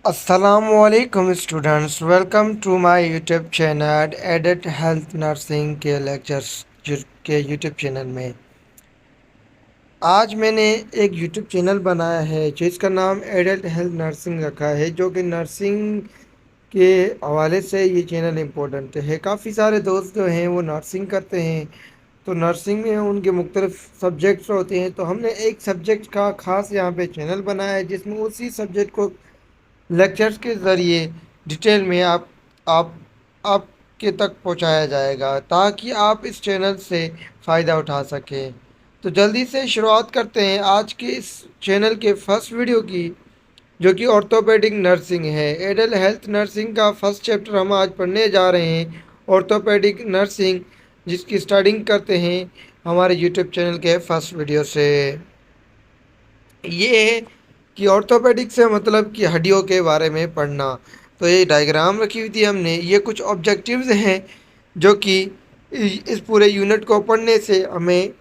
Assalamualaikum students, welcome to my YouTube channel added health nursing के lectures के YouTube channel में। आज मैंने एक YouTube चैनल बनाया है जो इसका नाम एडेड हेल्थ नर्सिंग रखा है, जो कि नर्सिंग के हवाले से ये चैनल इम्पोर्टेंट है। काफ़ी सारे दोस्त जो हैं वो नर्सिंग करते हैं, तो नर्सिंग में उनके मुख्तलिफ सब्जेक्ट्स होते हैं, तो हमने एक सब्जेक्ट का ख़ास यहाँ पे चैनल बनाया है जिसमें उसी सब्जेक्ट को लेक्चर्स के ज़रिए डिटेल में आप आपके तक पहुंचाया जाएगा, ताकि आप इस चैनल से फ़ायदा उठा सकें। तो जल्दी से शुरुआत करते हैं आज के इस चैनल के फर्स्ट वीडियो की, जो कि ऑर्थोपेडिक नर्सिंग है। एडल्ट हेल्थ नर्सिंग का फर्स्ट चैप्टर हम आज पढ़ने जा रहे हैं, ऑर्थोपेडिक नर्सिंग, जिसकी स्टार्टिंग करते हैं हमारे यूट्यूब चैनल के फर्स्ट वीडियो से। ये है कि ऑर्थोपेडिक से मतलब कि हड्डियों के बारे में पढ़ना। तो ये डायग्राम रखी हुई थी हमने, ये कुछ ऑब्जेक्टिव्स हैं जो कि इस पूरे यूनिट को पढ़ने से हमें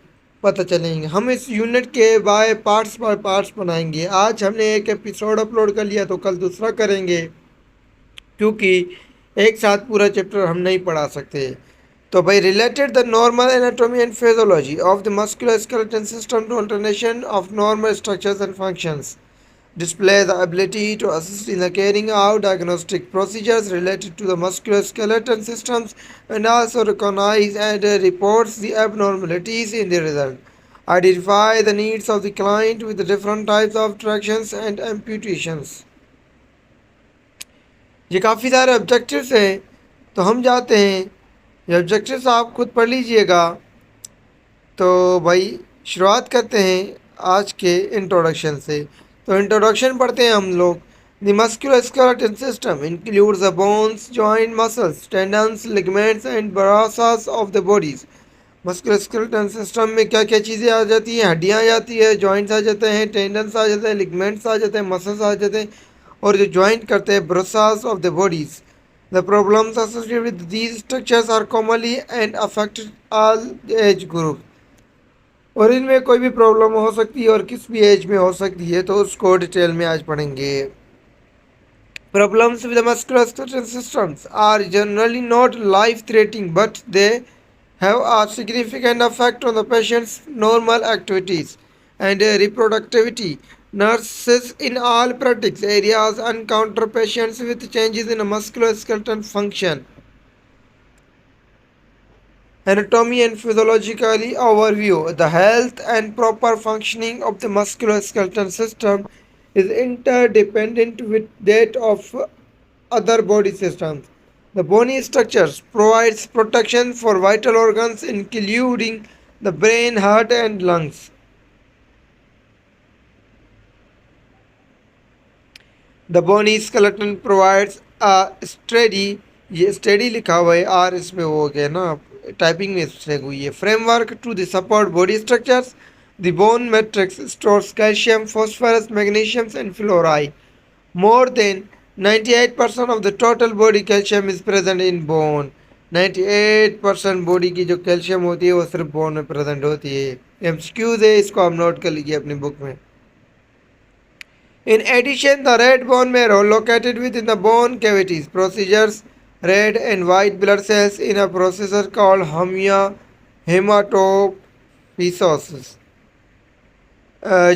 पता चलेंगे। हम इस यूनिट के बाय पार्ट्स बनाएंगे। आज हमने एक एपिसोड अपलोड कर लिया, तो कल दूसरा करेंगे, क्योंकि एक साथ पूरा चैप्टर हम नहीं पढ़ा सकते। तो भाई, related the normal anatomy and physiology of the musculoskeletal system to alternation of normal structures and functions, display the ability to assist in the carrying out diagnostic procedures related to the musculoskeletal systems, and also recognize and reports the abnormalities in the result. Identify the needs of the client with the different types of tractions and amputations. ये काफ़ी सारे objectives हैं, तो हम जाते हैं। ये objectives आप खुद पढ़ लीजिएगा। तो भाई, शुरुआत करते हैं आज के इंट्रोडक्शन से। तो इंट्रोडक्शन पढ़ते हैं हम लोग। The musculoskeletal system includes the bones, joint, muscles, tendons, ligaments and bursas of the bodies. Musculoskeletal system में क्या क्या चीज़ें आ जाती हैं? हड्डियाँ आ जाती है, जॉइंट्स आ जाते हैं, टेंडन्स आ जाते हैं, लिगामेंट्स आ जाते हैं, मसल्स आ जाते हैं, और जो जॉइंट करते हैं, bursas of the bodies. The problems associated with these structures are commonly and affect all age group. और इनमें कोई भी प्रॉब्लम हो सकती है और किस भी एज में हो सकती है, तो उसको डिटेल में आज पढ़ेंगे। Problems with the musculoskeletal systems are generally not life-threatening, but they have a significant effect on the patient's normal activities and reproductivity. Nurses in all practice areas encounter patients with changes in musculoskeletal function. Anatomy and physiologically overview. The health and proper functioning of the musculoskeletal system is interdependent with that of other body systems. The bony structures provides protection for vital organs including the brain, heart and lungs. The bony skeleton provides a steady, ये study लिखा हुआ है, are इसमें हो गया ना, typing में mistake हुई है, framework to the support body structures. The bone matrix stores calcium, phosphorus, magnesium and fluoride. More than 98% of the total body calcium is present in bone. 98% body की जो कैल्शियम होती है वो सिर्फ बोन में प्रेजेंट होती है। एमसीक्यूज है, इसको आप नोट कर लीजिए अपनी बुक में। In addition, the red bone marrow located within the bone cavities procedures red and white blood cells in a procedure called hematophysiosis.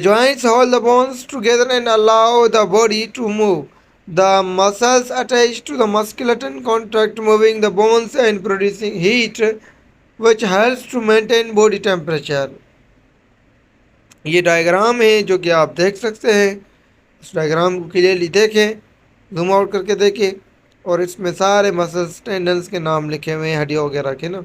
Joints hold the bones together and allow the body to move. The muscles attached to the musculature contract, moving the bones and producing heat, which helps to maintain body temperature. ये diagram है जो कि आप देख सकते हैं। इस diagram को क्लियरली देखें, जूम आउट करके देखें, और इसमें सारे मसल्स, टेंडन्स के नाम लिखे हुए हैं, हड्डियों वगैरह के ना।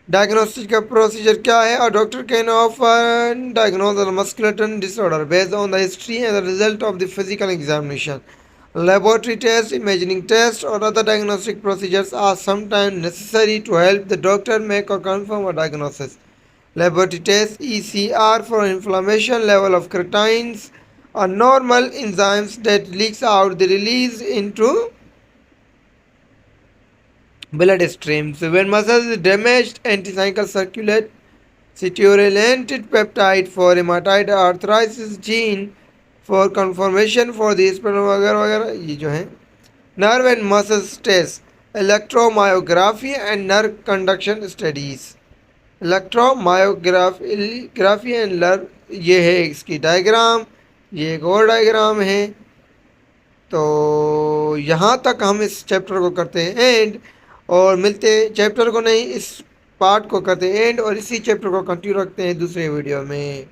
डायग्नोस्टिक का प्रोसीजर क्या है? A doctor can often diagnose the musculoskeletal disorder based on the history and the result of the physical examination. Laboratory tests, imaging tests, or other diagnostic procedures are sometimes necessary to help the doctor make or confirm a diagnosis. Laboratory tests, ECR for inflammation level of creatines, are normal enzymes that leaks out the release into blood streams. When muscle is damaged, anticycle circulate. Ceturelented peptide for rheumatoid arthritis gene for confirmation for this वगैरह वगैरह, ये जो है nerve and muscle test, electromyography and nerve conduction studies. Electromyography and nerve, ये है इसकी diagram, ये एक और डायग्राम है। तो यहाँ तक हम इस चैप्टर को करते हैं एंड, और मिलते हैं चैप्टर को नहीं, इस पार्ट को करते हैं एंड, और इसी चैप्टर को कंटिन्यू रखते हैं दूसरे वीडियो में।